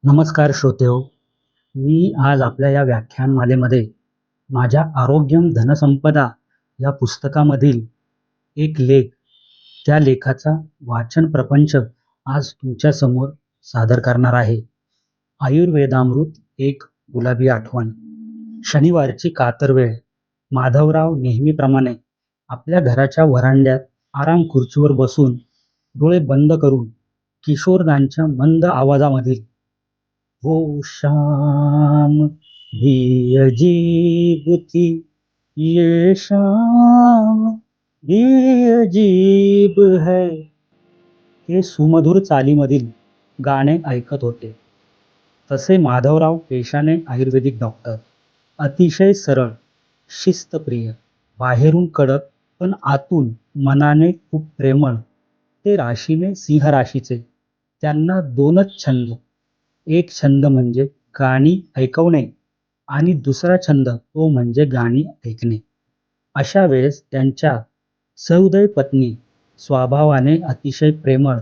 नमस्कार श्रोतेहो. मी आज आपल्या या व्याख्यानमालेमध्ये माझ्या आरोग्यम धनसंपदा या पुस्तकामधील एक लेख, त्या लेखाचा वाचन प्रपंच आज तुमच्या समोर सादर करणार आहे. आयुर्वेदामृत एक गुलाबी आठवण. शनिवारची कातर वेळ. माधवराव नेहमीप्रमाणे आपल्या घराच्या व्हरांड्यात आराम खुर्चीवर बसून डोळे बंद करून किशोरदांच्या मंद आवाजामधील वो शाम भी अजीब थी, ये शाम भी अजीब है, हे सुमधुर चालीमधील गाणे ऐकत होते. तसे माधवराव पेशाने आयुर्वेदिक डॉक्टर. अतिशय सरळ, शिस्तप्रिय, बाहेरून कडक पण आतून मनाने खूप प्रेमळ. ते राशीने सिंह राशीचे. त्यांना दोनच छंद. एक छंद म्हणजे गाणी ऐकवणे आणि दुसरा छंद तो म्हणजे गाणी ऐकणे. अशा वेळेस त्यांच्या सहृदय पत्नी, स्वभावाने अतिशय प्रेमळ,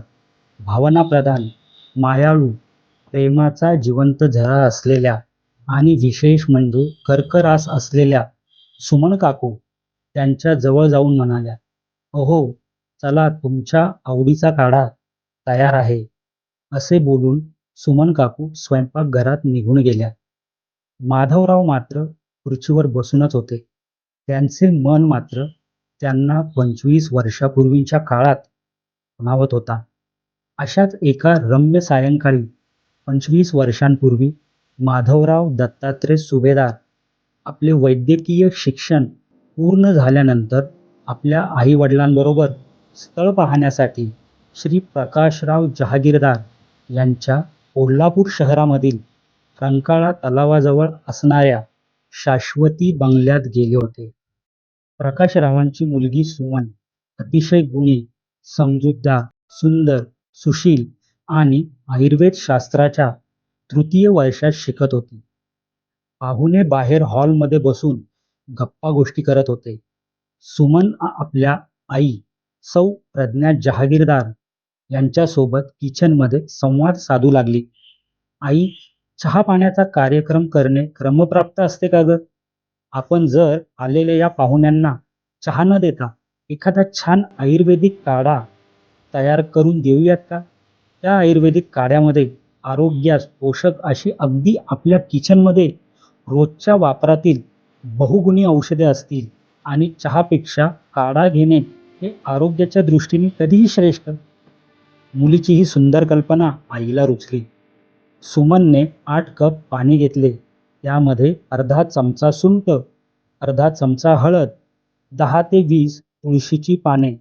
भावनाप्रधान, मायाळू, प्रेमाचा जिवंत झरा असलेल्या आणि विशेष म्हणजे कर्करास असलेल्या सुमन काकू त्यांच्या जवळ जाऊन म्हणाल्या, "अहो, चला तुमच्या आवडीचा काढा तयार आहे." असे बोलून सुमन काकू स्वयंपाकघरात निघून गेल्या. माधवराव मात्र खुर्चीवर बसूनच होते. त्यांचे मन मात्र त्यांना 25 वर्षापूर्वीच्या काळात खुणावत होता. अशाच एका रम्य सायंकाळी 25 वर्षांपूर्वी माधवराव दत्तात्रय सुभेदार आपले वैद्यकीय शिक्षण पूर्ण झाल्यानंतर आपल्या आईवडिलांबरोबर स्थळ पाहण्यासाठी श्री प्रकाशराव जहागीरदार यांच्या कोल्हापूर शहरामधील रंकाळा तलावाजवळ असणाऱ्या शाश्वती बंगल्यात गेले होते. प्रकाशरावांची मुलगी सुमन अतिशय गुणी, समजूतदार, सुंदर, सुशील आणि आयुर्वेद शास्त्राच्या तृतीय वर्षात शिकत होती. पाहुणे बाहेर हॉलमध्ये बसून गप्पा गोष्टी करत होते. सुमन आपल्या आई सौ प्रज्ञा जहागीरदार यांच्यासोबत किचनमध्ये संवाद साधू लागली. "आई, चहा पाण्याचा कार्यक्रम करणे क्रमप्राप्त असते का ग? आपण जर आलेल्या या पाहुण्यांना चहा न देता एखादा छान आयुर्वेदिक काढा तयार करून देऊयात का? त्या आयुर्वेदिक काढ्यामध्ये आरोग्यास पोषक अशी अगदी आपल्या किचनमध्ये रोजच्या वापरातील बहुगुणी औषधे असतील आणि चहापेक्षा काढा घेणे हे आरोग्याच्या दृष्टीने कधीही श्रेष्ठ." मुलीची ही सुंदर कल्पना आईला रुचली. सुमनने 8 कप पाणी घेतले. त्यामध्ये अर्धा चमचा सुंठ, अर्धा चमचा हळद, 10 ते 20 तुळशीची पाने,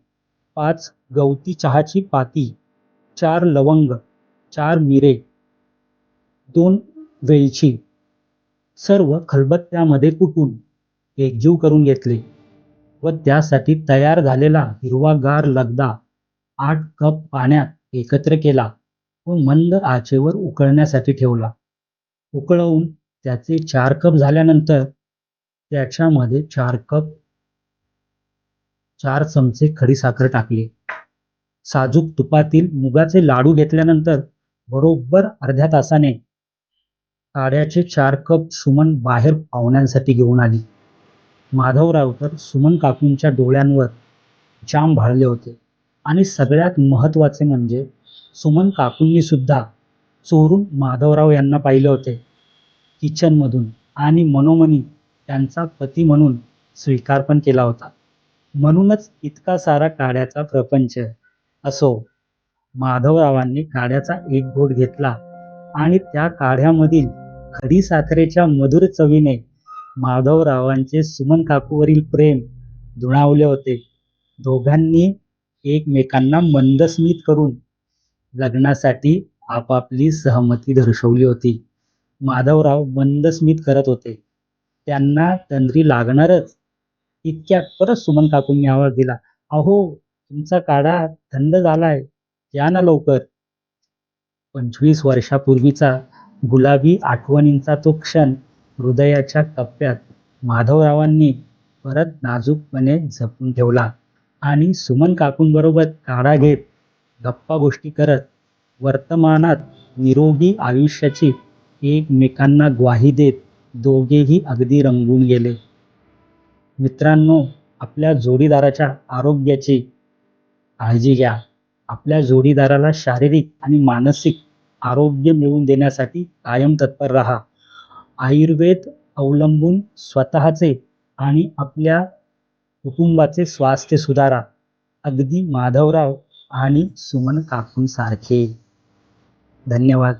5 गवती चहाची पाती, 4 लवंग, 4 मिरे, 2 वेलची सर्व खलबत्त्यामध्ये कुटून एकजीव करून घेतले व त्यासाठी तयार झालेला हिरवागार लगदा 8 कप पाण्यात एकत्र केला व मंद आचेवर उकळण्यासाठी ठेवला. उकळवून त्याचे 4 कप झाल्यानंतर त्याच्यामध्ये 4 चमचे खडीसाखर टाकली. साजूक तुपातील मुगाचे लाडू घेतल्यानंतर बरोबर अर्ध्या तासाने काढ्याचे 4 कप सुमन बाहेर पाहुण्यांसाठी घेऊन आली. माधवराव तर सुमन काकूंच्या डोळ्यांवर जाम भाळले होते आणि सगळ्यात महत्त्वाचे म्हणजे सुमन काकूंनी सुद्धा चोरून माधवराव यांना पाहिले होते किचनमधून आणि मनोमनी त्यांचा पती म्हणून स्वीकार पण केला होता. म्हणूनच इतका सारा काढ्याचा प्रपंच. असो, माधवरावांनी काढ्याचा एक घोट घेतला आणि त्या काढ्यामधील खडीसाखरेच्या मधुर चवीने माधवरावांचे सुमन काकूवरील प्रेम दुणावले होते. दोघांनी एकमेकांना मंदस्मित करून लग्नासाठी आपापली सहमती दर्शवली होती. माधवराव मंदस्मित करत होते. त्यांना तंद्री लागणारच. इतक्यात परत सुमन काकूंनी आवाज दिला, "अहो, तुमचा काढा थंड झालाय, या ना लवकर." 25 वर्षापूर्वीचा गुलाबी आठवणींचा तो क्षण हृदयाच्या कप्प्यात माधवरावांनी परत नाजूकपणे जपून ठेवला आणि सुमन काकूंबरोबर काढा घेत गप्पा गोष्टी करत वर्तमानात निरोगी आयुष्याची एकमेकांना ग्वाही देत दोघेही अगदी रंगून गेले. मित्रांनो, आपल्या जोडीदाराच्या आरोग्याची काळजी घ्या. आपल्या जोडीदाराला शारीरिक आणि मानसिक आरोग्य मिळवून देण्यासाठी कायम तत्पर राहा. आयुर्वेद अवलंबून स्वतःचे आणि आपल्या कुटुंबाचे स्वास्थ्य सुधारा. अगदी माधवराव आणि सुमन काकूंसारखे. धन्यवाद.